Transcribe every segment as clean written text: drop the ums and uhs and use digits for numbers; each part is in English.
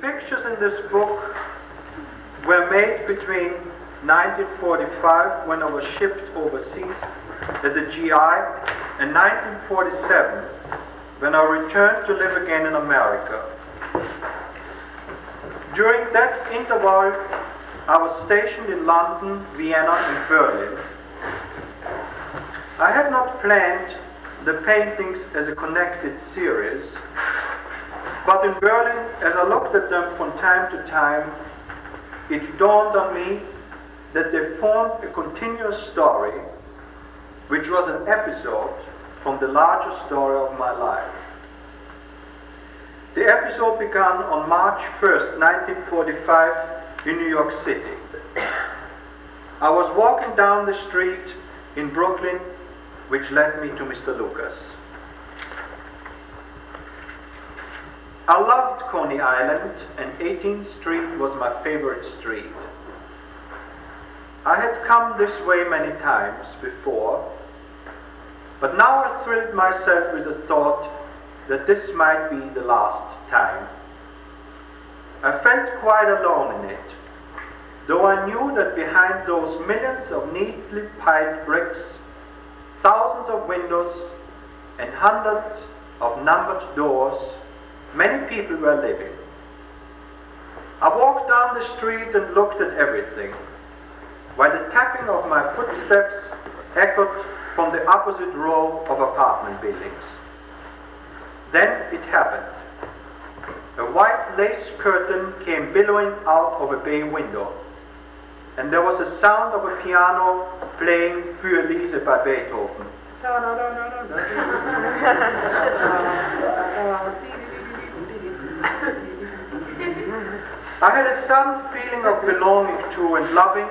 pictures in this book were made between 1945, when I was shipped overseas as a GI, and 1947, when I returned to live again in America. During that interval, I was stationed in London, Vienna, and Berlin. I had not planned the paintings as a connected series, but in Berlin, as I looked at them from time to time, it dawned on me that they formed a continuous story, which was an episode from the larger story of my life. The episode began on March 1st, 1945, in New York City. I was walking down the street in Brooklyn, which led me to Mr. Lucas. I loved Coney Island, and 18th Street was my favorite street. I had come this way many times before, but now I thrilled myself with the thought that this might be the last time. I felt quite alone in it, though I knew that behind those millions of neatly piled bricks, thousands of windows, and hundreds of numbered doors, many people were living. I walked down the street and looked at everything, while the tapping of my footsteps echoed from the opposite row of apartment buildings. Then it happened. A white lace curtain came billowing out of a bay window, and there was a sound of a piano playing Für Elise by Beethoven. I had a sudden feeling of belonging to and loving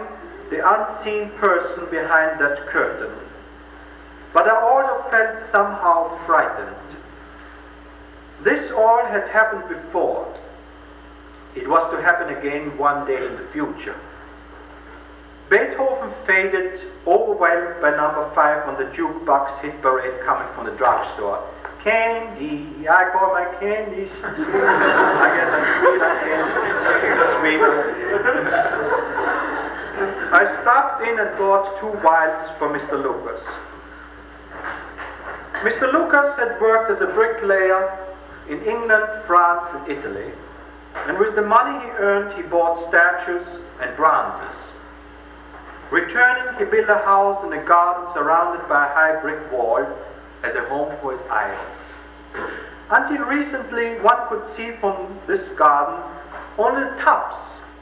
the unseen person behind that curtain, but I also felt somehow frightened. This all had happened before. It was to happen again one day in the future. Beethoven faded, overwhelmed by number 5 on the jukebox hit parade coming from the drugstore. Candy, I call my candy sweet. I guess I'm sweet. I stopped in and bought 2 vials for Mr. Lucas. Mr. Lucas had worked as a bricklayer in England, France, and Italy, and with the money he earned, he bought statues and bronzes. Returning, he built a house in a garden surrounded by a high brick wall as a home for his idols. Until recently, one could see from this garden only the tops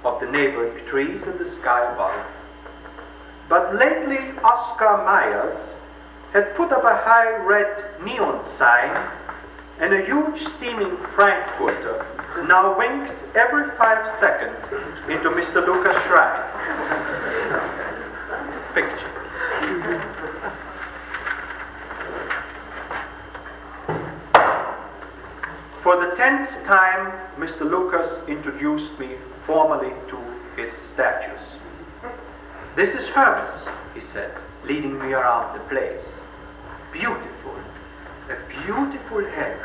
of the neighboring trees and the sky above. But lately, Oscar Myers had put up a high red neon sign, and a huge steaming Frankfurter now winked every 5 seconds into Mr. Lucas' shrine. Picture. For the 10th time, Mr. Lucas introduced me formally to his statues. This is Hermes, he said, leading me around the place. Beautiful, a beautiful head.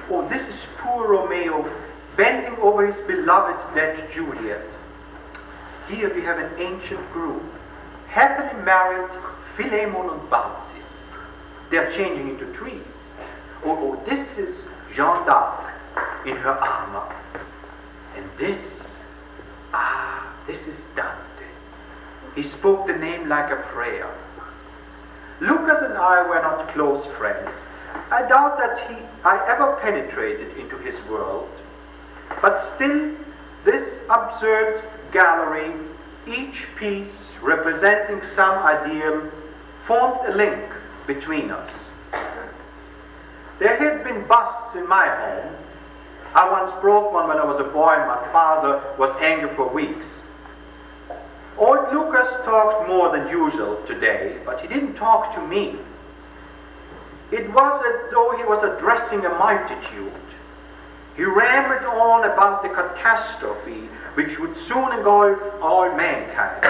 Oh, this is poor Romeo bending over his beloved dead Juliet. Here we have an ancient group, happily married Philemon and Waldsee. They are changing into trees. Oh, this is Jeanne d'Arc in her armor. And this is Dante. He spoke the name like a prayer. Lucas and I were not close friends. I doubt that I ever penetrated into his world. But still, this absurd gallery, each piece representing some ideal, formed a link between us. There had been busts in my home. I once broke one when I was a boy, and my father was angry for weeks. Old Lucas talked more than usual today, but he didn't talk to me. It was as though he was addressing a multitude. He rambled on about the catastrophe which would soon engulf all mankind.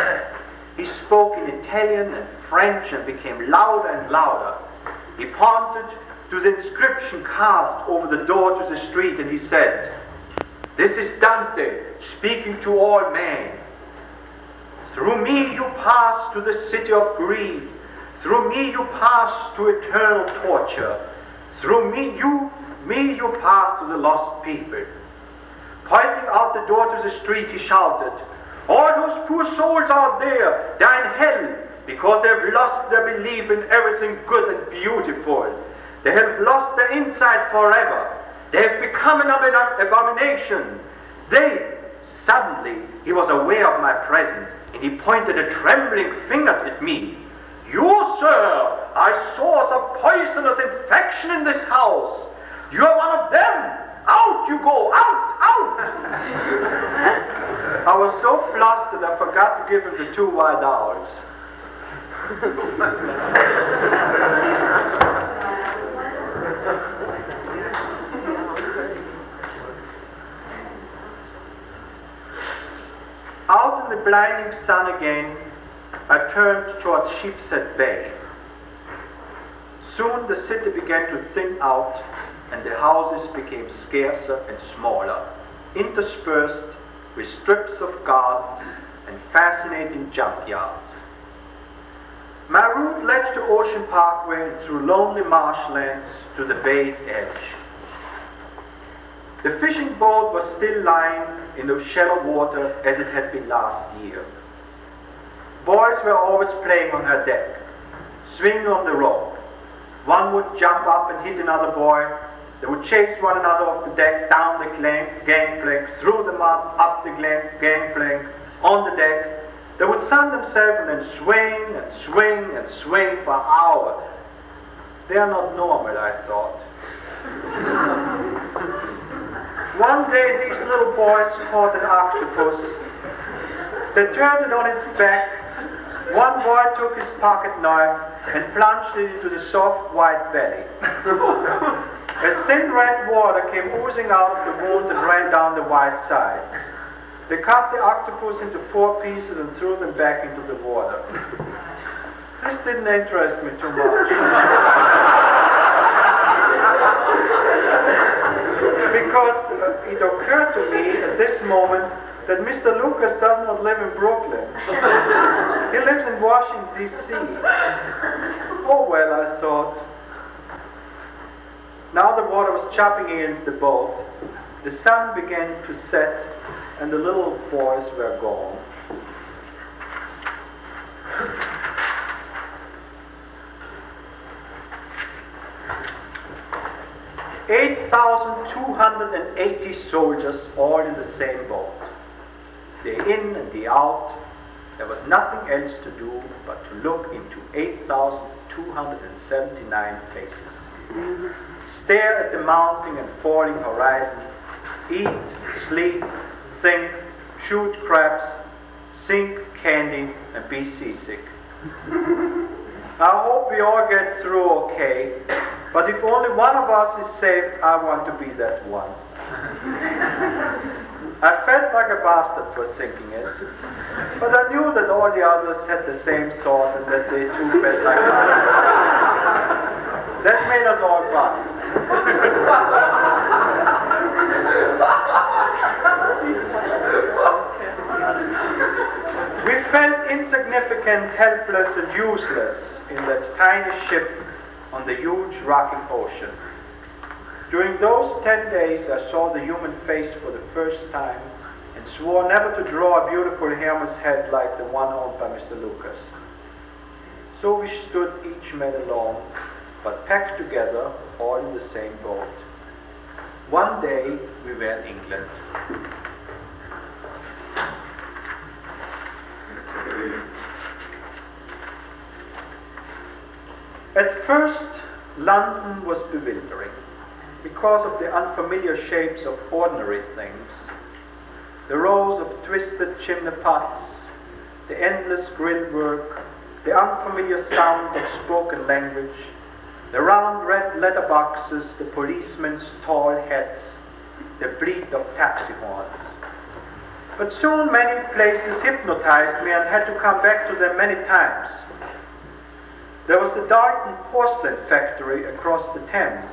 He spoke in Italian and French and became louder and louder. He pointed to the inscription carved over the door to the street, and he said, This is Dante speaking to all men. Through me you pass to the city of greed. Through me you pass to eternal torture. Through me you pass to the lost people. Pointing out the door to the street, he shouted, all those poor souls out there, they're in hell, because they've lost their belief in everything good and beautiful. They have lost their insight forever. They have become an abomination. Suddenly, he was aware of my presence, and he pointed a trembling finger at me. You, sir, I saw some poisonous infection in this house. You are one of them. Out you go, out, out! I was so flustered I forgot to give him the 2 wild owls. Out in the blinding sun again, I turned towards Sheepshead Bay. Soon the city began to thin out, and the houses became scarcer and smaller, interspersed with strips of gardens and fascinating junkyards. My route led to Ocean Parkway and through lonely marshlands to the bay's edge. The fishing boat was still lying in the shallow water as it had been last year. Boys were always playing on her deck, swinging on the rope. One would jump up and hit another boy. They would chase one another off the deck, down the gangplank, through the mud, up the gangplank, on the deck. They would sun themselves and then swing and swing and swing for hours. They are not normal, I thought. One day these little boys caught an octopus. They turned it on its back. One boy took his pocket knife and plunged it into the soft white belly. A thin red water came oozing out of the wound and ran down the white sides. They cut the octopus into 4 pieces and threw them back into the water. This didn't interest me too much. Because it occurred to me at this moment that Mr. Lucas does not live in Brooklyn. He lives in Washington, D.C. Oh well, I thought. Now the water was chopping against the boat. The sun began to set, and the little boys were gone. $8,280 soldiers all in the same boat. Day in and day out, there was nothing else to do but to look into 8,279 faces. Stare at the mounting and falling horizon, eat, sleep, think, shoot crabs, sink candy, and be seasick. I hope we all get through okay, but if only one of us is saved, I want to be that one. I felt like a bastard for thinking it, but I knew that all the others had the same thought and that they too felt like bastards. That made us all buddies. We felt insignificant, helpless, and useless in that tiny ship on the huge rocking ocean. During those 10 days, I saw the human face for the first time and swore never to draw a beautiful Hermes head like the one owned by Mr. Lucas. So we stood each man alone, but packed together, all in the same boat. One day, we were in England. At first, London was bewildering because of the unfamiliar shapes of ordinary things, the rows of twisted chimney pots, the endless grill work, the unfamiliar sound of spoken language, the round red letterboxes, the policemen's tall hats, the bleat of taxi horns. But soon many places hypnotized me and had to come back to them many times. There was the Darton porcelain factory across the Thames,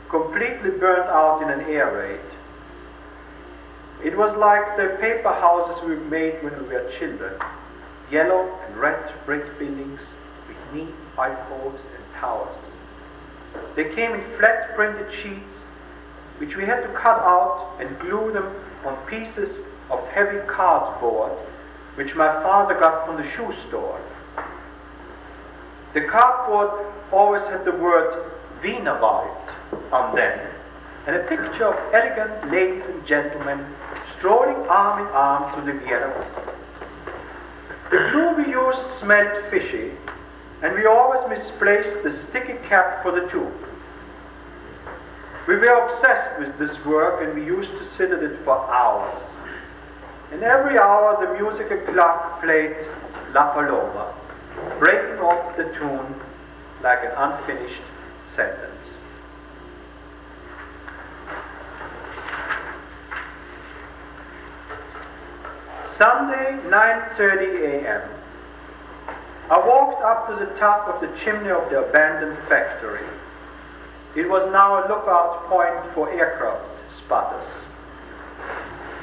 completely burnt out in an air raid. It was like the paper houses we made when we were children. Yellow and red brick buildings with neat white roofs and towers. They came in flat printed sheets, which we had to cut out and glue them on pieces of heavy cardboard, which my father got from the shoe store. The cardboard always had the word Vienna Project on them, and a picture of elegant ladies and gentlemen strolling arm in arm through the Vienna Project. The glue we used smelled fishy, and we always misplaced the sticky cap for the tube. We were obsessed with this work, and we used to sit at it for hours. And every hour the musical clock played La Paloma, breaking off the tune like an unfinished sentence. Sunday, 9:30 a.m. I walked up to the top of the chimney of the abandoned factory. It was now a lookout point for aircraft spotters.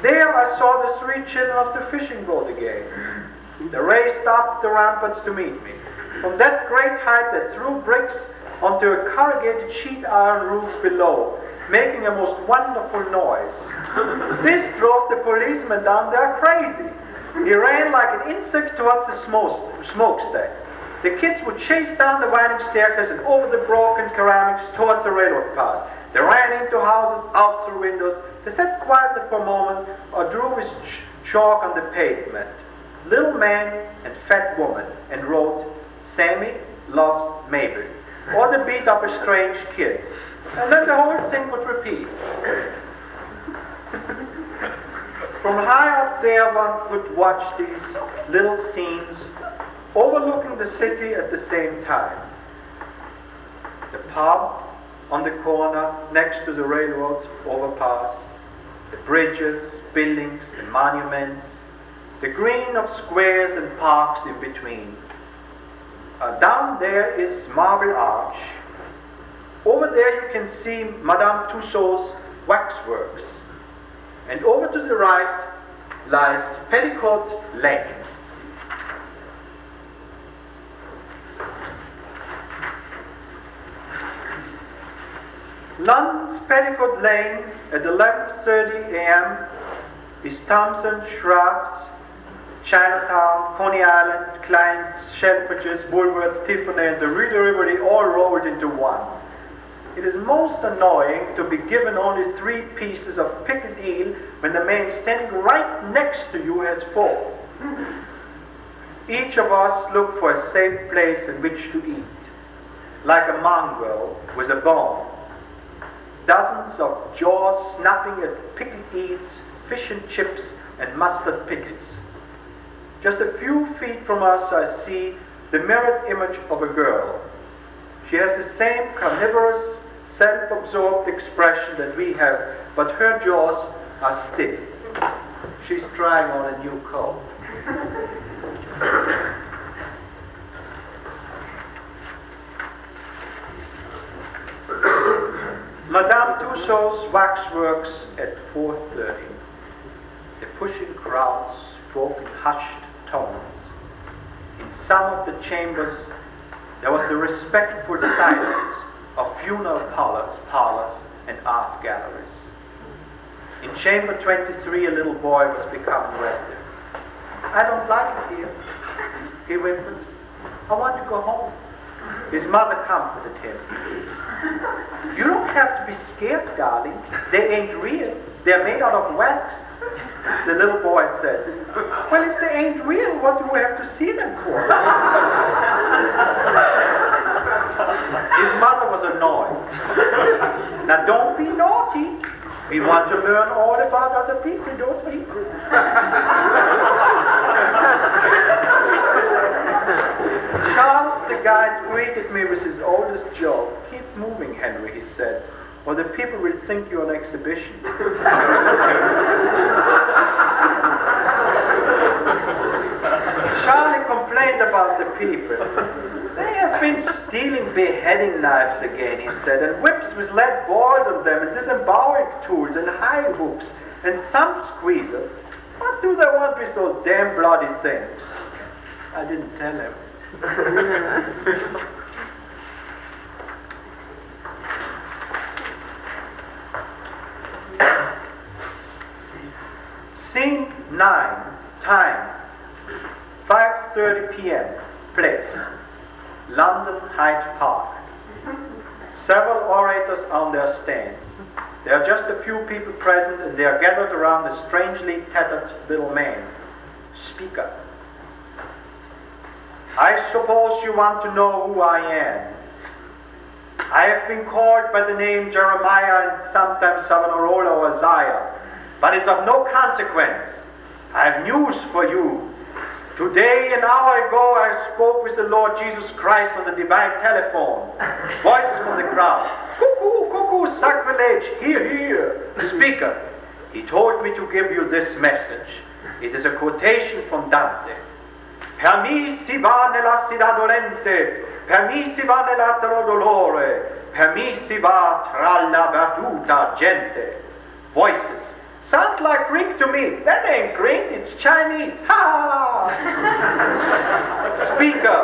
There I saw the three children of the fishing boat again. They raced up the ramparts to meet me. From that great height they threw bricks onto a corrugated sheet iron roof below, making a most wonderful noise. This drove the policeman down there crazy. He ran like an insect towards the smokestack. The kids would chase down the winding staircase and over the broken ceramics towards the railroad path. They ran into houses, out through windows. They sat quietly for a moment or drew with chalk on the pavement. Little man and fat woman, and wrote, "Sammy loves Mabel," or the beat of a strange kid. And then the whole thing would repeat. From high up there one could watch these little scenes overlooking the city at the same time. The pub on the corner next to the railroad overpass, the bridges, buildings and monuments, the green of squares and parks in between. Down there is Marble Arch. Over there you can see Madame Tussauds waxworks. And over to the right lies Petticoat Lane. London's Petticoat Lane at 11:30 a.m. is Thompson, Shafts, Chinatown, Coney Island, Klein's, Selfridges, Woolworths, Tiffany, and the Rue de Rivoli all rolled into one. It is most annoying to be given only 3 pieces of pickled eel when the man standing right next to you has 4. Each of us look for a safe place in which to eat, like a mongrel with a bone. Dozens of jaws snapping at pickled eels, fish and chips, and mustard pickles. Just a few feet from us I see the mirrored image of a girl. She has the same carnivorous, self-absorbed expression that we have, but her jaws are stiff. She's trying on a new coat. Madame Tussauds waxworks at 4:30. The pushing crowds spoke in hushed tones. In some of the chambers there was the respectful silence of funeral parlors and art galleries. In chamber 23 a little boy was becoming restive. "I don't like it here," he whimpered. "I want to go home." His mother comforted him. "You don't have to be scared, darling. They ain't real. They're made out of wax." The little boy said, "Well, if they ain't real, what do we have to see them for?" His mother was annoyed. "Now don't be naughty. We want to learn all about other people, don't we?" Charles, the guide, greeted me with his oldest joke. "Keep moving, Henry," he said, "or the people will think you're an exhibition." Charlie complained about the people. "They have been stealing beheading knives again," he said, "and whips with lead balls on them, and disembowelling tools and high hooks and some squeezers. What do they want with those damn bloody things? I didn't tell him. Scene 9, time, 5:30 p.m., place, London Hyde Park. Several orators on their stand. There are just a few people present, and they are gathered around a strangely tattered little man. Speaker. I suppose you want to know who I am. I have been called by the name Jeremiah and sometimes Savonarola or Isaiah, but it's of no consequence. I have news for you. Today, an hour ago, I spoke with the Lord Jesus Christ on the divine telephone. Voices from the crowd. Cuckoo, cuckoo, sacrilege, hear, hear. Speaker, he told me to give you this message. It is a quotation from Dante. Per mi si va nella città dolente, per mi si va nell'altro dolore, per mi si va tra la battuta gente. Voices. Sounds like Greek to me. That ain't Greek, it's Chinese. Ha! Speaker,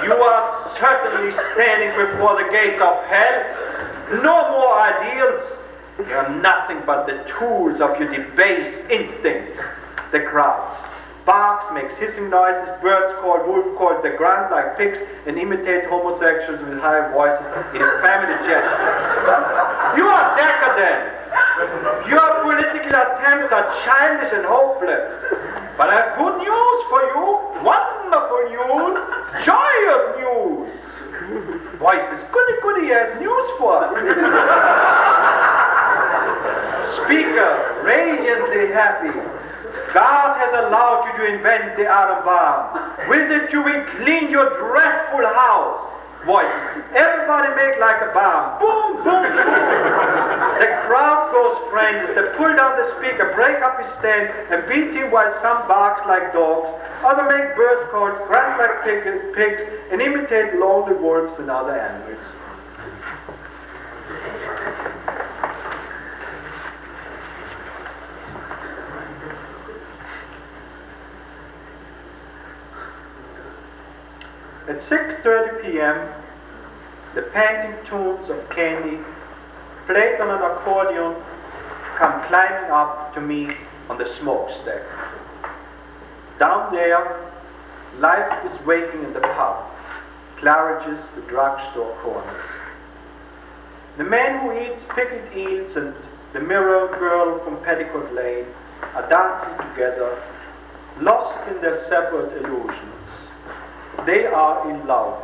you are certainly standing before the gates of hell. No more ideals. They are nothing but the tools of your debased instincts. The crowds. Barks makes hissing noises, birds call, wolf call, they grunt like pigs and imitate homosexuals with high voices in family gestures. You are decadent. Your political attempts are childish and hopeless. But I have good news for you. Wonderful news. Joyous news. Voices. Goody goody has news for us. Speaker. Radiantly happy. God has allowed you to invent the atom bomb. With it you will clean your dreadful house. Voices. Everybody make like a bomb. Boom, boom, boom. The crowd goes frenzied. They pull down the speaker, break up his stand, and beat him while some barks like dogs. Others make bird calls, grunt like pigs, and imitate lonely wolves and other animals. At 6:30 p.m., the panting tunes of Candy, played on an accordion, come climbing up to me on the smokestack. Down there, life is waking in the pub, Claridge's, the drugstore corners. The man who eats pickled eels and the mirror girl from Petticoat Lane are dancing together, lost in their separate illusions. They are in love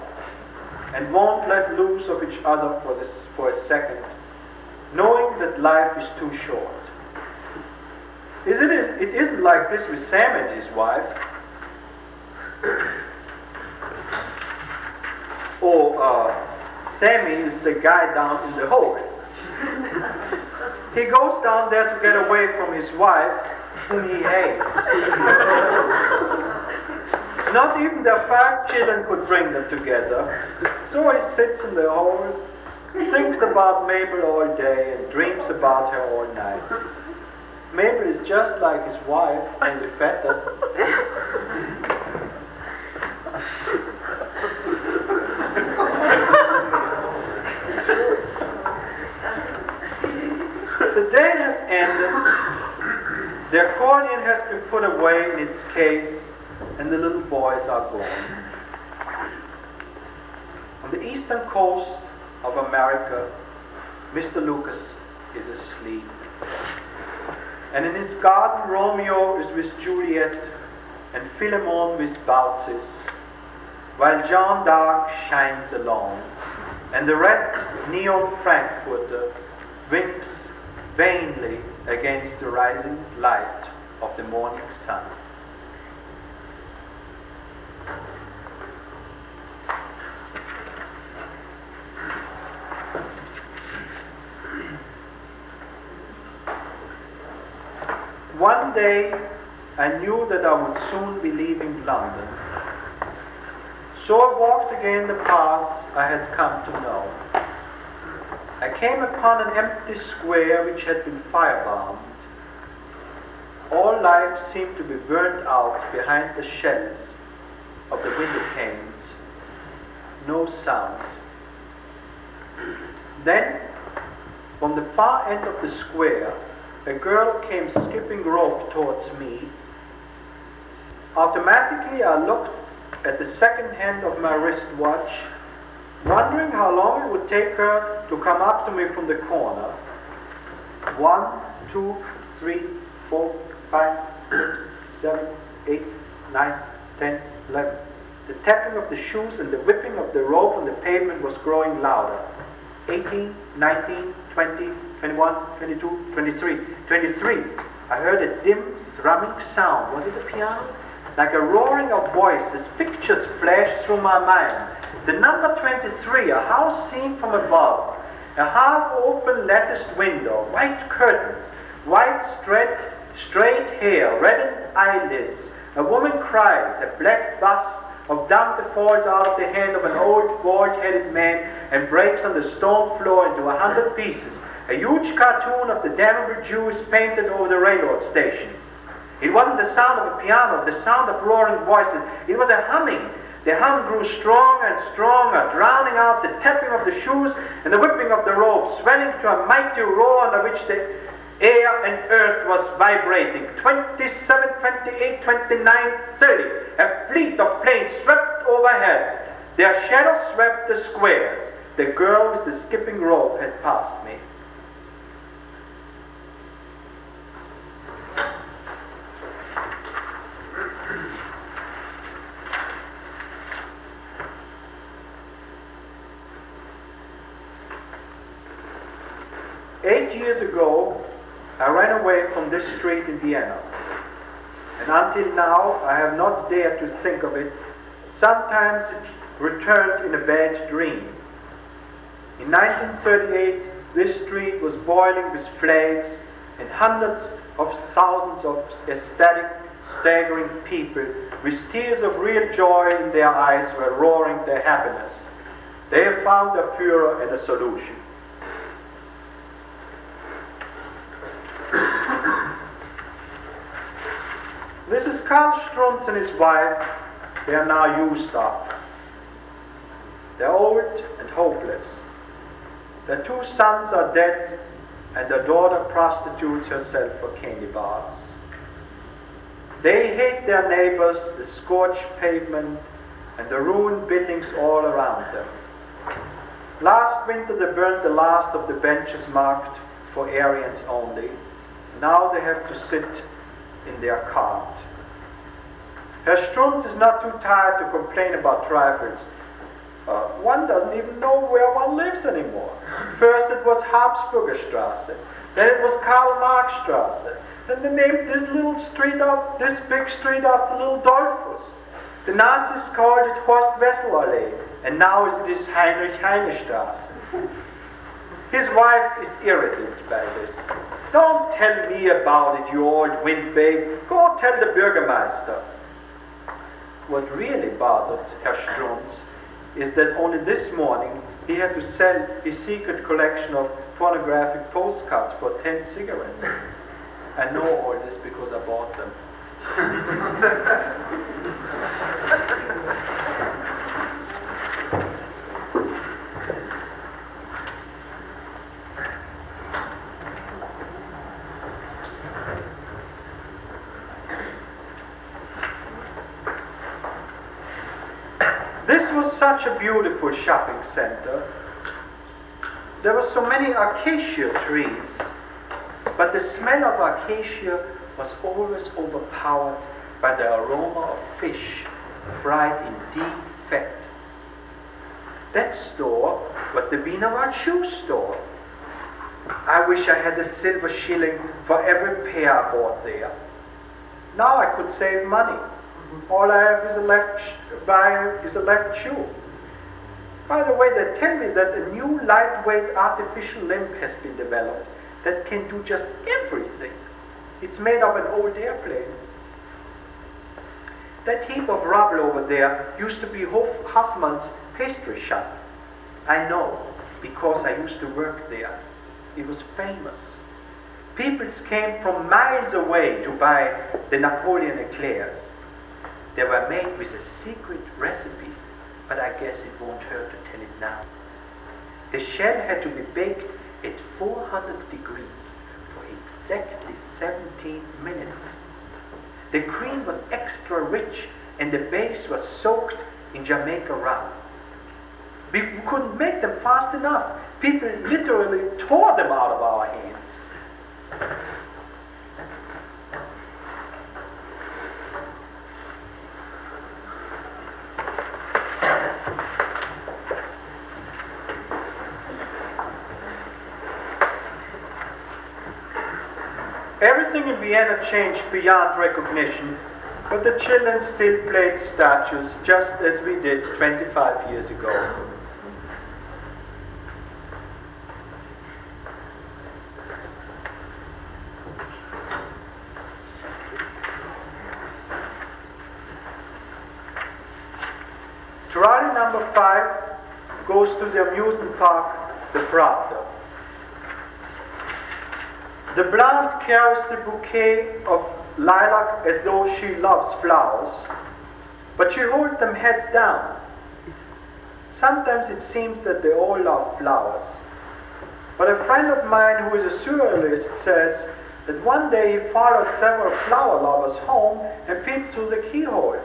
and won't let loose of each other for a second, knowing that life is too short. It isn't like this with Sam and his wife. Sammy is the guy down in the hole. He goes down there to get away from his wife, whom he hates. Not even their 5 children could bring them together. So he sits in the hole, thinks about Mabel all day and dreams about her all night. Mabel is just like his wife, only fatter. The day has ended. The accordion has been put away in its case, and the little boys are gone. On the eastern coast of America, Mr. Lucas is asleep. And in his garden, Romeo is with Juliet and Philemon with Baucis, while Jeanne d'Arc shines alone, and the red neon Frankfurter winks vainly against the rising light of the morning sun. One day, I knew that I would soon be leaving London. So I walked again the paths I had come to know. I I came upon an empty square which had been firebombed. All life seemed to be burnt out behind the shells of the window panes. No sound. Then, from the far end of the square, a girl came skipping rope towards me. Automatically, I looked at the second hand of my wristwatch, wondering how long it would take her to come up to me from the corner. 1, 2, 3, 4, 5, 6, 7, 8, 9, 10, 11. The tapping of the shoes and the whipping of the rope on the pavement was growing louder. 18, 19, 20, 21, 22, 23, 23. I heard a dim, thrumming sound. Was it a piano? Like a roaring of voices. Pictures flashed through my mind. The number 23, a house seen from above. A half-open latticed window, white curtains, white straight hair, reddened eyelids. A woman cries, a black bust of Dante falls out of the hand of an old bald-headed man and breaks on the stone floor into 100 pieces. A huge cartoon of the damnable Jews painted over the railroad station. It wasn't the sound of a piano, the sound of roaring voices. It was a humming. The hum grew stronger and stronger, drowning out the tapping of the shoes and the whipping of the rope, swelling to a mighty roar under which the air and earth was vibrating. 27, 28, 29, 30. A fleet of planes swept overhead. Their shadows swept the squares. The girl with the skipping rope had passed me. Years ago, I ran away from this street in Vienna, and until now I have not dared to think of it. Sometimes it returned in a bad dream. In 1938, this street was boiling with flags, and hundreds of thousands of ecstatic, staggering people with tears of real joy in their eyes were roaring their happiness. They have found a Führer and a solution. This is Karl Strunz and his wife. They are now used up. They're old and hopeless. Their 2 sons are dead, and their daughter prostitutes herself for candy bars. They hate their neighbors, the scorched pavement, and the ruined buildings all around them. Last winter they burned the last of the benches marked for Aryans only. Now they have to sit in their cart. Herr Strunz is not too tired to complain about trifles. One doesn't even know where one lives anymore. First it was Habsburger Straße, then it was Karl Marx Straße, then they named this little street up, this big street after little Dollfuss. The Nazis called it Horst Wessel Allee, and now it is Heinrich Heine Straße. His wife is irritated by this. Don't tell me about it, you old windbag. Go tell the Bürgermeister. What really bothered Herr Strunz is that only this morning he had to sell his secret collection of photographic postcards for 10 cigarettes. I know all this because I bought them. This was such a beautiful shopping center. There were so many acacia trees, but the smell of acacia was always overpowered by the aroma of fish fried in deep fat. That store was the Wiener shoe store. I wish I had a silver shilling for every pair I bought there. Now I could save money. All I have is a left shoe. By the way, they tell me that a new lightweight artificial limb has been developed that can do just everything. It's made of an old airplane. That heap of rubble over there used to be Hoffman's pastry shop. I know. because I used to work there. It was famous. People came from miles away to buy the Napoleon eclairs. They were made with a secret recipe, but I guess it won't hurt to tell it now. The shell had to be baked at 400 degrees for exactly 17 minutes. The cream was extra rich and the base was soaked in Jamaica rum. We couldn't make them fast enough. People literally tore them out of our hands. Everything in Vienna changed beyond recognition, but the children still played statues just as we did 25 years ago. Trolley number 5 goes to the amusement park, the Prater. The blonde carries the bouquet of lilac as though she loves flowers, but she holds them head down. Sometimes it seems that they all love flowers. But a friend of mine who is a surrealist says that one day he followed several flower lovers home and peeped through the keyhole.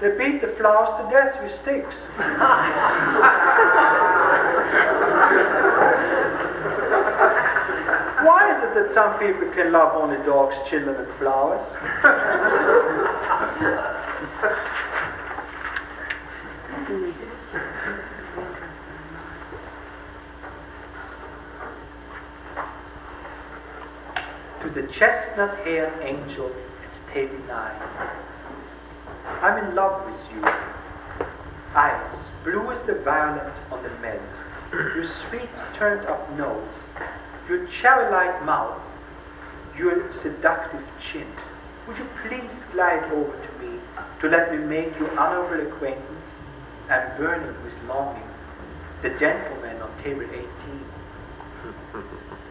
They beat the flowers to death with sticks. Why is it that some people can love only dogs, children, and flowers? To the chestnut-haired angel at table 9. I'm in love with you. Eyes, blue as the violet on the meld. Your sweet turned-up nose. Your cherry-like mouth. Your seductive chin. Would you please glide over to me to let me make your honorable acquaintance? I'm burning with longing. The gentleman on table 18.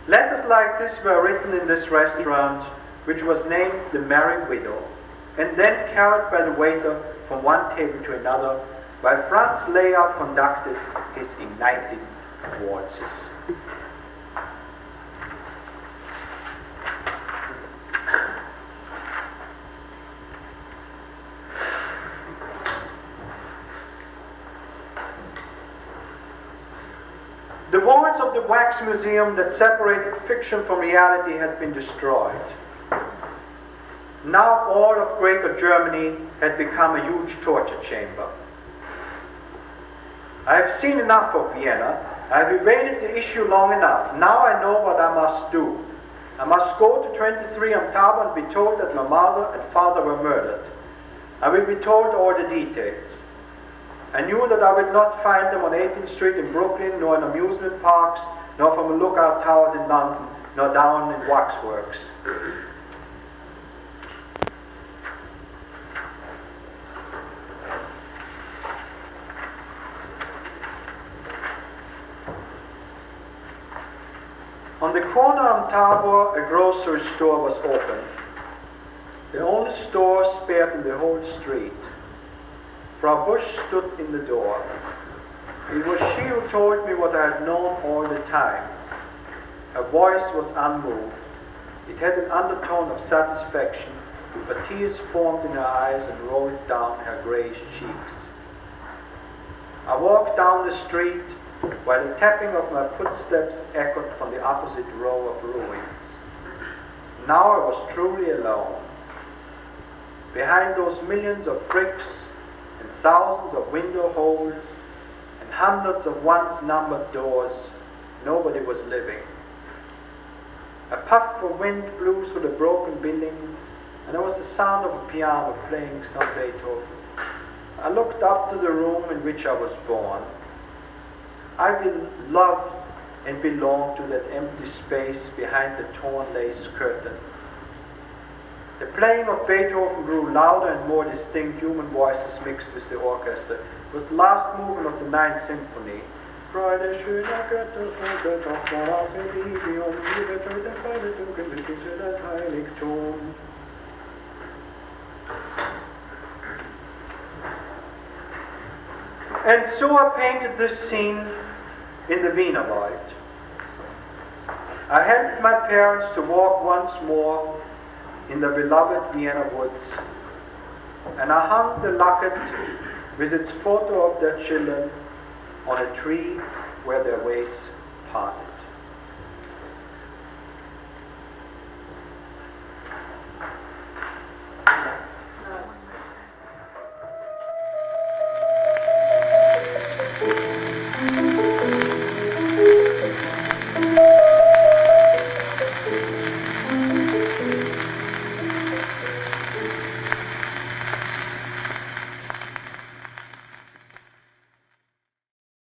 Letters like this were written in this restaurant, which was named the Merry Widow, and then carried by the waiter from one table to another, while Franz Lehrer conducted his igniting waltzes. The walls of the wax museum that separated fiction from reality had been destroyed. Now all of Greater Germany had become a huge torture chamber. I have seen enough of Vienna. I have evaded the issue long enough. Now I know what I must do. I must go to 23 am Tauber and be told that my mother and father were murdered. I will be told all the details. I knew that I would not find them on 18th Street in Brooklyn, nor in amusement parks, nor from the lookout towers in London, nor down in waxworks. On the corner on Tauber, a grocery store was open. The only store spared in the whole street. Frau Busch stood in the door. It was she who told me what I had known all the time. Her voice was unmoved. It had an undertone of satisfaction, but tears formed in her eyes and rolled down her grayish cheeks. I walked down the street while the tapping of my footsteps echoed from the opposite row of ruins. Now I was truly alone. Behind those millions of bricks and thousands of window holes and hundreds of once numbered doors, nobody was living. A puff of wind blew through the broken building, and there was the sound of a piano playing some Beethoven. I looked up to the room in which I was born. I loved and belonged to that empty space behind the torn lace curtain. The playing of Beethoven grew louder and more distinct. Human voices mixed with the orchestra. It was the last movement of the Ninth Symphony. Freude schöner Götter, Vogel, doch woraus Elysium, Liebe tötet beide Tugenden, küsse das Heiligtum. And so I painted this scene in the Vienna Project. I helped my parents to walk once more in the beloved Vienna woods, and I hung the locket with its photo of their children on a tree where their ways parted.